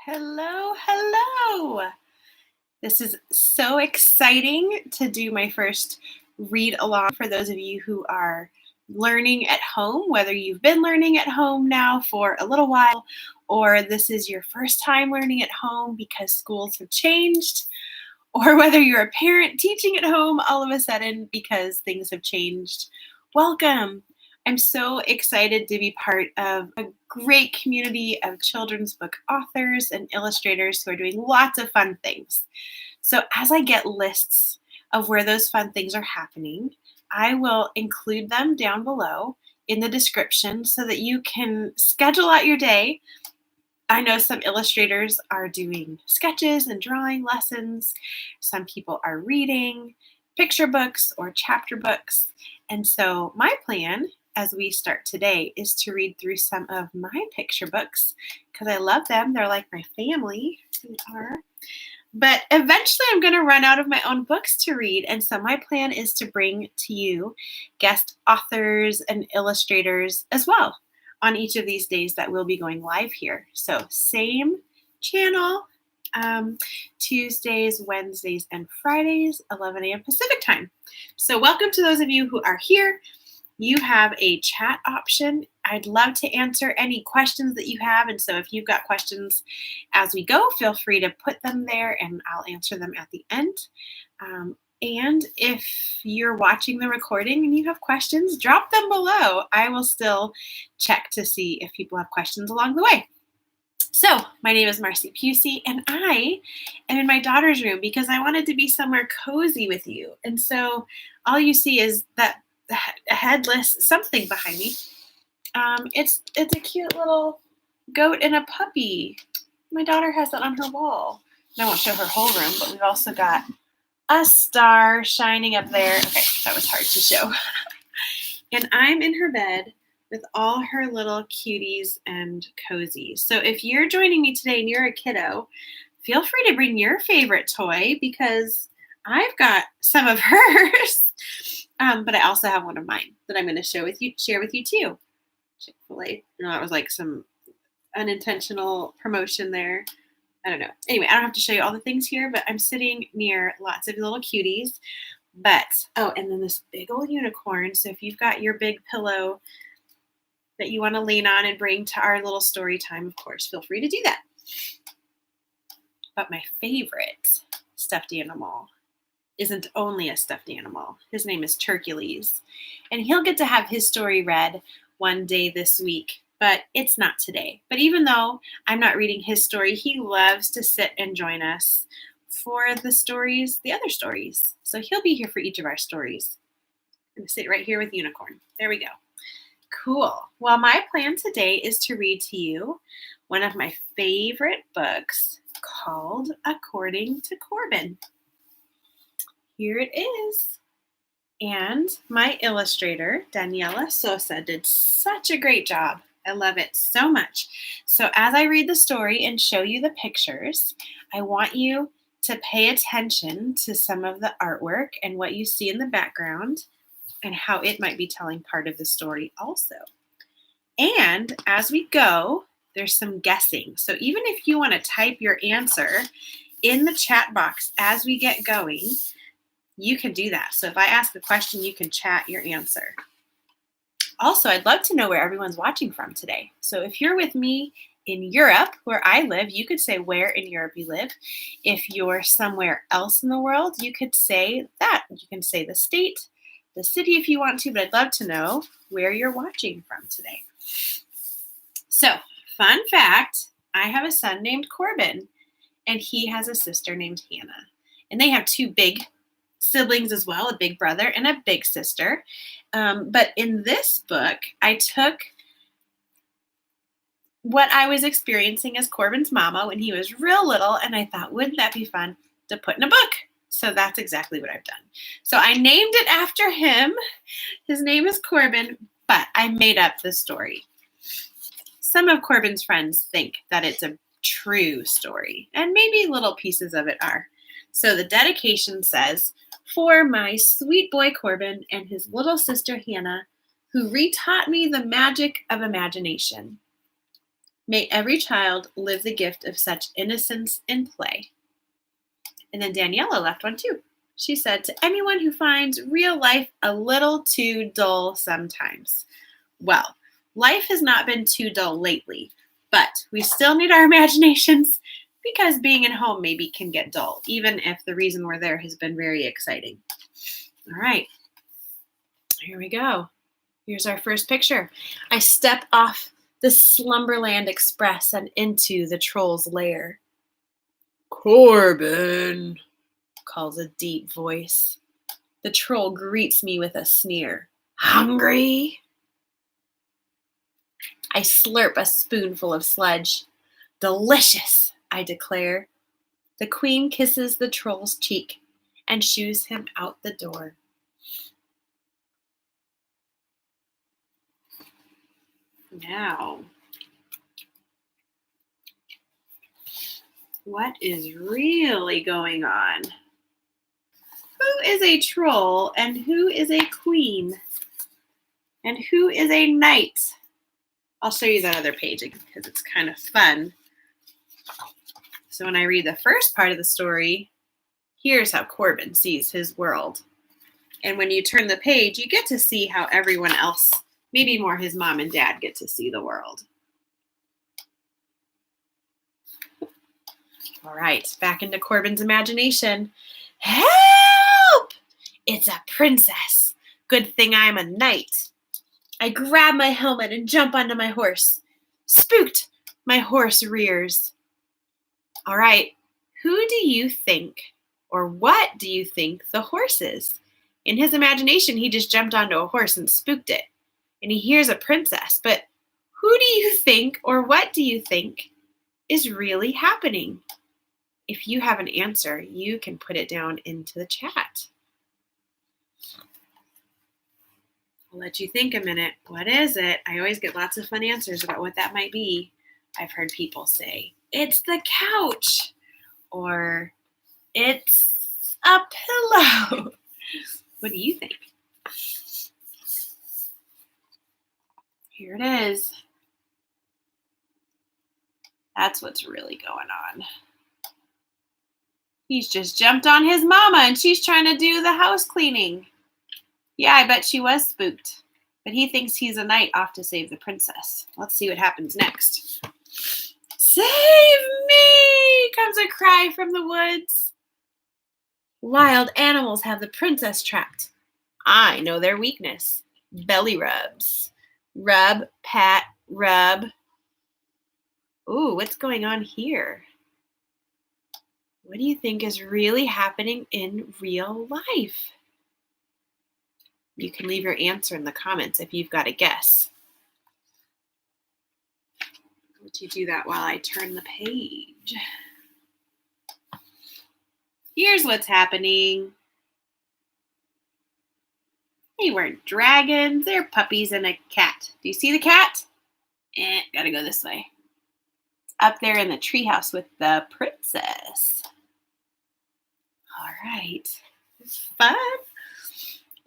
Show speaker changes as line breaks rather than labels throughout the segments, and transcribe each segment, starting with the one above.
Hello, hello. This is so exciting to do my first read along for those of you who are learning at home, whether you've been learning at home now for a little while, or this is your first time learning at home because schools have changed, or whether you're a parent teaching at home all of a sudden because things have changed. Welcome. I'm so excited to be part of a great community of children's book authors and illustrators who are doing lots of fun things. So, as I get lists of where those fun things are happening, I will include them down below in the description so that you can schedule out your day. I know some illustrators are doing sketches and drawing lessons. Some people are reading picture books or chapter books. And so my plan as we start today is to read through some of my picture books because I love them. They're like my family. They are. But eventually I'm going to run out of my own books to read. And so my plan is to bring to you guest authors and illustrators as well on each of these days that we'll be going live here. So same channel, Tuesdays, Wednesdays, and Fridays, 11 a.m. Pacific time. So welcome to those of you who are here. You have a chat option. I'd love to answer any questions that you have. And so if you've got questions as we go, feel free to put them there and I'll answer them at the end. And if you're watching the recording and you have questions, drop them below. I will still check to see if people have questions along the way. So my name is Marcy Pusey, and I am in my daughter's room because I wanted to be somewhere cozy with you. And so all you see is that headless something behind me. It's a cute little goat and a puppy. My daughter has that on her wall. I won't show her whole room, but we've also got a star shining up there. Okay, that was hard to show. And I'm in her bed with all her little cuties and cozies. So if you're joining me today and you're a kiddo, feel free to bring your favorite toy because I've got some of hers. But I also have one of mine that I'm going to share with you too. Chick-fil-A. That was like some unintentional promotion there. I don't know. Anyway, I don't have to show you all the things here, but I'm sitting near lots of little cuties. And then this big old unicorn. So if you've got your big pillow that you want to lean on and bring to our little story time, of course, feel free to do that. But my favorite stuffed animal isn't only a stuffed animal. His name is Hercules, and he'll get to have his story read one day this week, but it's not today. But even though I'm not reading his story, he loves to sit and join us for the other stories. So he'll be here for each of our stories. I'm going to sit right here with Unicorn. There we go. Cool. Well, my plan today is to read to you one of my favorite books called According to Corbin. Here it is. And my illustrator, Daniela Sosa, did such a great job. I love it so much. So as I read the story and show you the pictures, I want you to pay attention to some of the artwork and what you see in the background and how it might be telling part of the story also. And as we go, there's some guessing. So even if you want to type your answer in the chat box as we get going, you can do that. So if I ask a question, you can chat your answer. Also, I'd love to know where everyone's watching from today. So if you're with me in Europe, where I live, you could say where in Europe you live. If you're somewhere else in the world, you could say that. You can say the state, the city if you want to, but I'd love to know where you're watching from today. So, fun fact, I have a son named Corbin, and he has a sister named Hannah. And they have two big siblings as well, a big brother and a big sister. But in this book, I took what I was experiencing as Corbin's mama when he was real little, and I thought, wouldn't that be fun to put in a book? So that's exactly what I've done. So I named it after him. His name is Corbin, but I made up the story. Some of Corbin's friends think that it's a true story, and maybe little pieces of it are. So the dedication says, "For my sweet boy Corbin and his little sister Hannah, who retaught me the magic of imagination. May every child live the gift of such innocence and play. And then Daniela left one too. She said, to anyone who finds real life a little too dull sometimes. Well, life has not been too dull lately, but we still need our imaginations because being at home maybe can get dull, even if the reason we're there has been very exciting. All right, here we go. Here's our first picture. I step off the Slumberland Express and into the troll's lair. Corbin, calls a deep voice. The troll greets me with a sneer. Hungry? I slurp a spoonful of sludge. Delicious, I declare. The queen kisses the troll's cheek and shoos him out the door. Now, what is really going on? Who is a troll and who is a queen? And who is a knight? I'll show you that other page because it's kind of fun. So when I read the first part of the story, here's how Corbin sees his world. And when you turn the page, you get to see how everyone else, maybe more his mom and dad, get to see the world. All right, back into Corbin's imagination. Help! It's a princess. Good thing I'm a knight. I grab my helmet and jump onto my horse. Spooked, my horse rears. All right, who do you think, or what do you think the horse is? In his imagination, he just jumped onto a horse and spooked it. And he hears a princess, but who do you think, or what do you think is really happening? If you have an answer, you can put it down into the chat. I'll let you think a minute. What is it? I always get lots of fun answers about what that might be. I've heard people say, it's the couch, or it's a pillow. What do you think? Here it is. That's what's really going on. He's just jumped on his mama and she's trying to do the house cleaning. Yeah, I bet she was spooked. But he thinks he's a knight off to save the princess. Let's see what happens next. Save me! Comes a cry from the woods. Wild animals have the princess trapped. I know their weakness. Belly rubs. Rub, pat, rub. Ooh, what's going on here? What do you think is really happening in real life? You can leave your answer in the comments if you've got a guess. Would you do that while I turn the page? Here's what's happening. They weren't dragons, they're puppies and a cat. Do you see the cat? Gotta go this way. It's up there in the treehouse with the princess. All right, it's fun.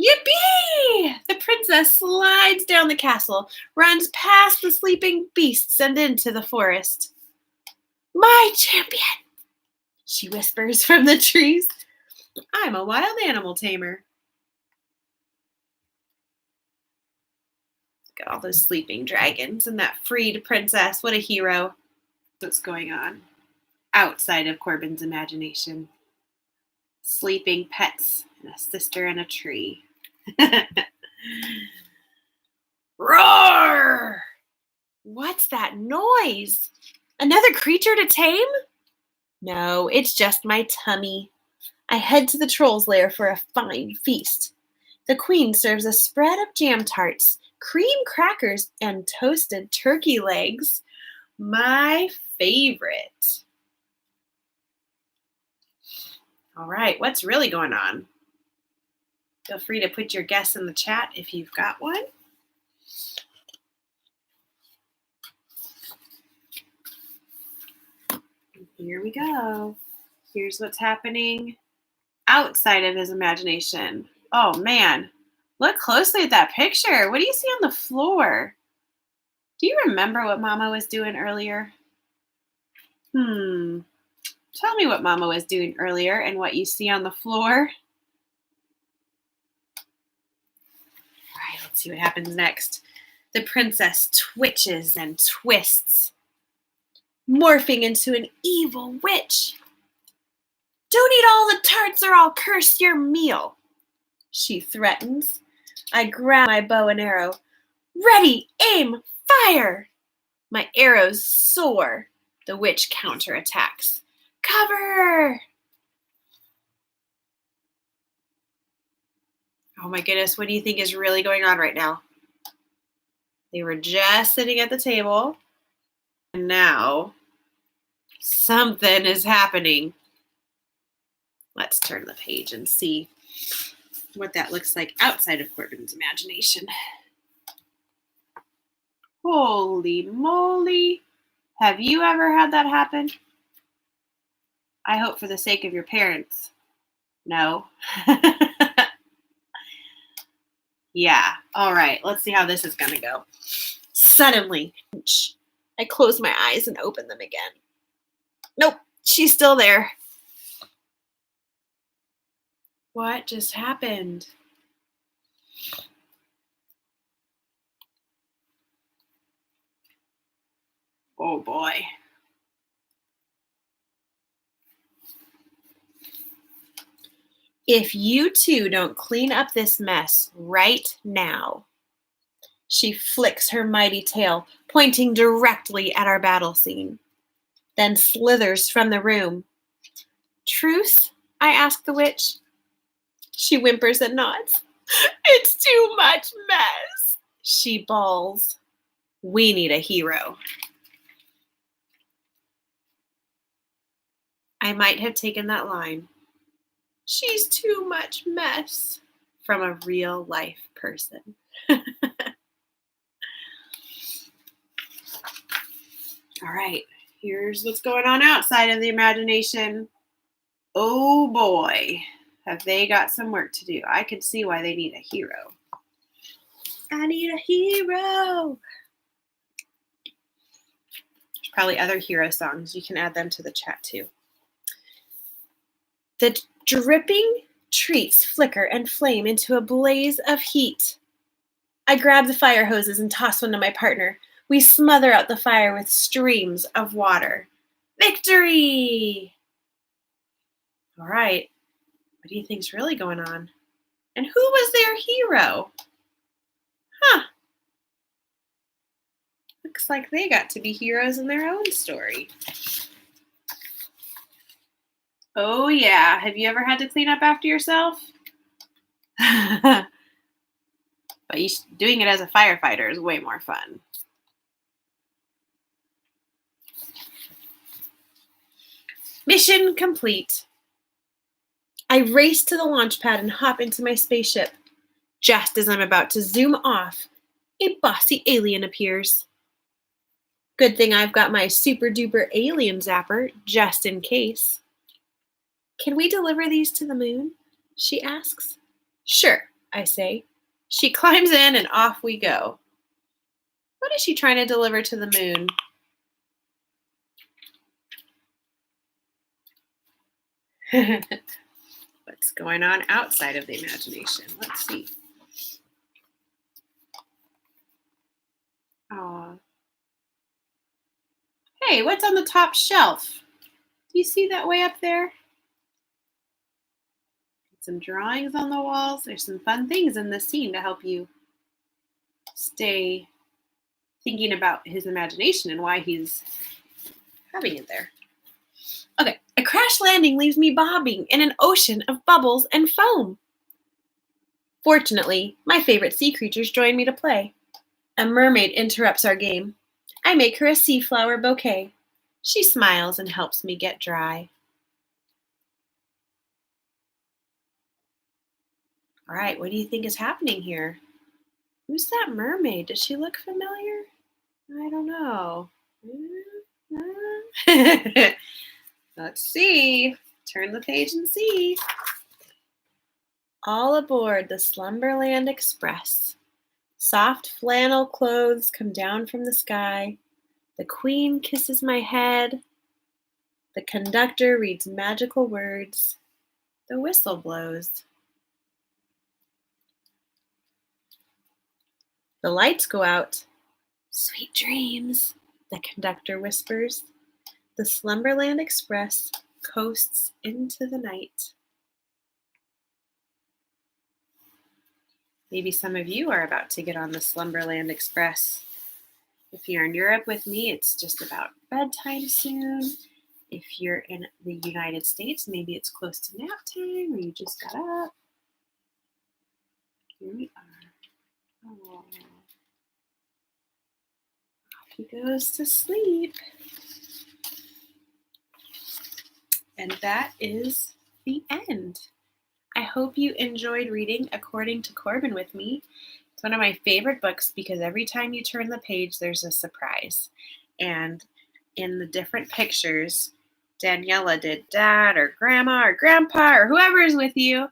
Yippee! The princess slides down the castle, runs past the sleeping beasts and into the forest. My champion, she whispers from the trees. I'm a wild animal tamer. Look at all those sleeping dragons and that freed princess. What a hero. What's going on outside of Corbin's imagination? Sleeping pets and a sister in a tree. Roar! What's that noise? Another creature to tame? No, it's just my tummy. I head to the troll's lair for a fine feast. The queen serves a spread of jam tarts, cream crackers, and toasted turkey legs. My favorite. All right, what's really going on? Feel free to put your guess in the chat if you've got one. Here we go. Here's what's happening outside of his imagination. Oh man, look closely at that picture. What do you see on the floor? Do you remember what Mama was doing earlier? Tell me what Mama was doing earlier and what you see on the floor. All right, let's see what happens next. The princess twitches and twists, morphing into an evil witch. Don't eat all the tarts or I'll curse your meal, she threatens. I grab my bow and arrow. Ready, aim, fire! My arrows soar. The witch counterattacks. Cover! Oh my goodness, what do you think is really going on right now? They were just sitting at the table, and now something is happening. Let's turn the page and see what that looks like outside of Corbin's imagination. Holy moly! Have you ever had that happen? I hope for the sake of your parents. No. Yeah. All right. Let's see how this is going to go. Suddenly, I close my eyes and open them again. Nope. She's still there. What just happened? Oh boy. If you two don't clean up this mess right now. She flicks her mighty tail, pointing directly at our battle scene, then slithers from the room. Truce? I ask the witch. She whimpers and nods. It's too much mess, she bawls. We need a hero. I might have taken that line. She's too much mess from a real life person. All right, here's what's going on outside of the imagination. Oh boy, have they got some work to do. I can see why they need a hero. I need a hero. There's probably other hero songs. You can add them to the chat too. The dripping treats flicker and flame into a blaze of heat. I grab the fire hoses and toss one to my partner. We smother out the fire with streams of water. Victory! All right, what do you think's really going on? And who was their hero? Looks like they got to be heroes in their own story. Oh yeah, have you ever had to clean up after yourself? But doing it as a firefighter is way more fun. Mission complete. I race to the launch pad and hop into my spaceship. Just as I'm about to zoom off, a bossy alien appears. Good thing I've got my super duper alien zapper just in case. Can we deliver these to the moon? She asks. Sure, I say. She climbs in and off we go. What is she trying to deliver to the moon? What's going on outside of the imagination? Let's see. Aw. Hey, what's on the top shelf? Do you see that way up there? Some drawings on the walls. There's some fun things in this scene to help you stay thinking about his imagination and why he's having it there. Okay, a crash landing leaves me bobbing in an ocean of bubbles and foam. Fortunately, my favorite sea creatures join me to play. A mermaid interrupts our game. I make her a sea flower bouquet. She smiles and helps me get dry. All right, what do you think is happening here? Who's that mermaid? Does she look familiar? I don't know. Let's see. Turn the page and see. All aboard the Slumberland Express. Soft flannel clothes come down from the sky. The queen kisses my head. The conductor reads magical words. The whistle blows. The lights go out. Sweet dreams, the conductor whispers. The Slumberland Express coasts into the night. Maybe some of you are about to get on the Slumberland Express. If you're in Europe with me, it's just about bedtime soon. If you're in the United States, maybe it's close to nap time or you just got up. Here we are. Oh. Off he goes to sleep. And that is the end. I hope you enjoyed reading According to Corbin with me. It's one of my favorite books because every time you turn the page, there's a surprise. And in the different pictures, Daniela did dad or grandma or grandpa or whoever is with you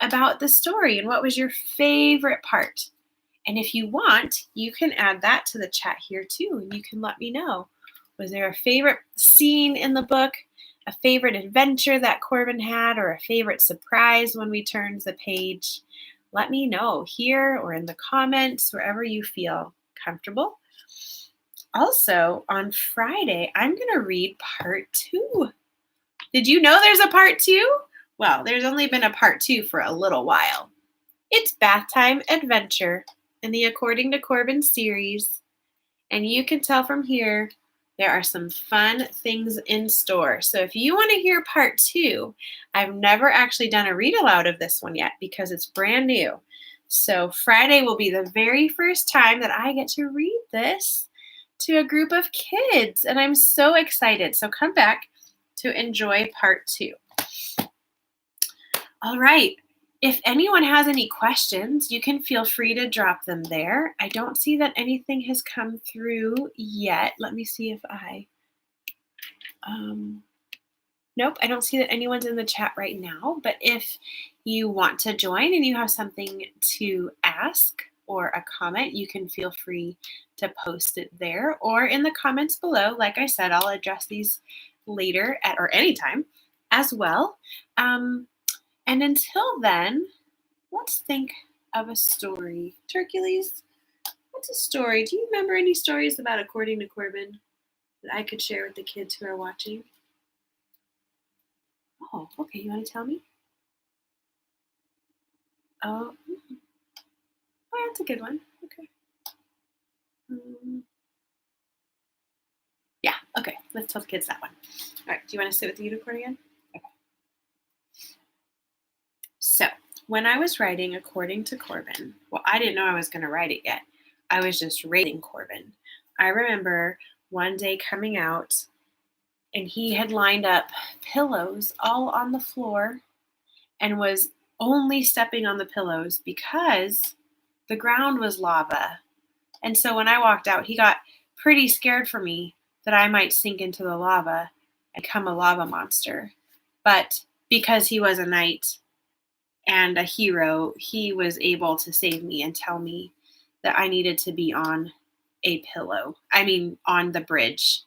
about the story and what was your favorite part. And if you want, you can add that to the chat here too. And you can let me know. Was there a favorite scene in the book? A favorite adventure that Corbin had, or a favorite surprise when we turned the page? Let me know here or in the comments, wherever you feel comfortable. Also, on Friday, I'm going to read part 2. Did you know there's a part 2? Well, there's only been a part 2 for a little while. It's Bath Time Adventure in the According to Corbin series. And you can tell from here, there are some fun things in store. So if you want to hear part 2, I've never actually done a read aloud of this one yet because it's brand new. So Friday will be the very first time that I get to read this to a group of kids. And I'm so excited. So come back to enjoy part 2. All right. If anyone has any questions, you can feel free to drop them there. I don't see that anything has come through yet. Let me see if nope, I don't see that anyone's in the chat right now. But if you want to join and you have something to ask or a comment, you can feel free to post it there or in the comments below. Like I said, I'll address these later or anytime as well. And until then, let's think of a story. Hercules, what's a story? Do you remember any stories about According to Corbin that I could share with the kids who are watching? Oh, okay. You want to tell me? Oh, that's a good one. Okay. Yeah, okay. Let's tell the kids that one. All right. Do you want to sit with the unicorn again? Okay. So, when I was writing According to Corbin, well, I didn't know I was going to write it yet. I was just rating Corbin. I remember one day coming out and he had lined up pillows all on the floor and was only stepping on the pillows because the ground was lava. And so when I walked out, he got pretty scared for me that I might sink into the lava and become a lava monster. But because he was a knight and a hero, he was able to save me and tell me that I needed to be on a pillow. I mean, on the bridge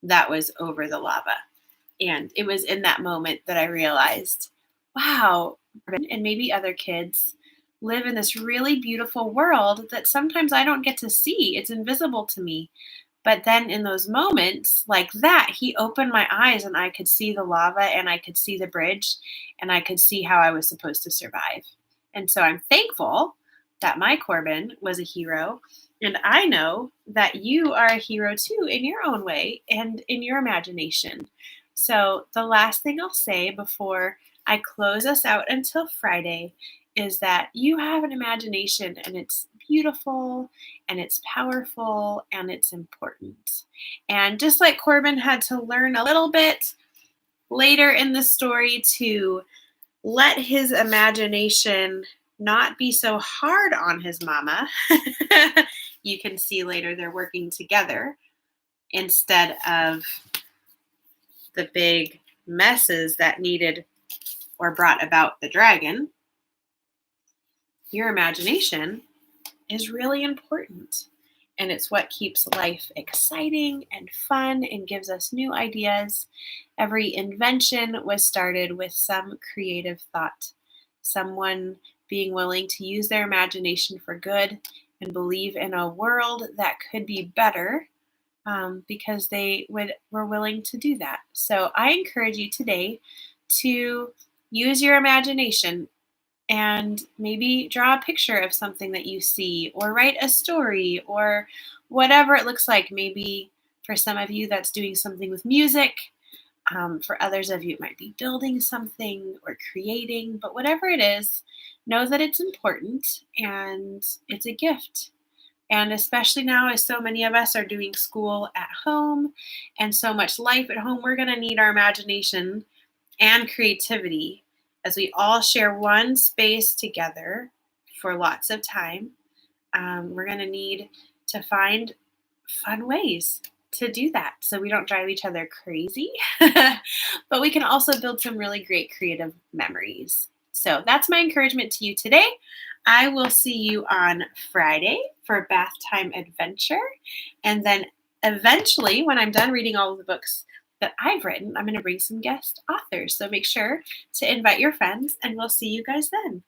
that was over the lava. And it was in that moment that I realized, wow, and maybe other kids live in this really beautiful world that sometimes I don't get to see. It's invisible to me. But then in those moments like that, he opened my eyes and I could see the lava and I could see the bridge and I could see how I was supposed to survive. And so I'm thankful that my Corbin was a hero. And I know that you are a hero too in your own way and in your imagination. So the last thing I'll say before I close us out until Friday is that you have an imagination and it's beautiful and it's powerful and it's important. And just like Corbin had to learn a little bit later in the story to let his imagination not be so hard on his mama, you can see later they're working together instead of the big messes that needed or brought about the dragon. Your imagination is really important. And it's what keeps life exciting and fun and gives us new ideas. Every invention was started with some creative thought, someone being willing to use their imagination for good and believe in a world that could be better, because were willing to do that. So I encourage you today to use your imagination and maybe draw a picture of something that you see, or write a story, or whatever it looks like. Maybe for some of you, that's doing something with music. For others of you, it might be building something or creating, but whatever it is, know that it's important and it's a gift. And especially now, as so many of us are doing school at home and so much life at home, we're going to need our imagination and creativity as we all share one space together for lots of time. We're going to need to find fun ways to do that so we don't drive each other crazy, but we can also build some really great creative memories. So that's my encouragement to you today. I will see you on Friday for Bath Time Adventure. And then eventually, when I'm done reading all of the books that I've written, I'm going to bring some guest authors. So make sure to invite your friends, and we'll see you guys then.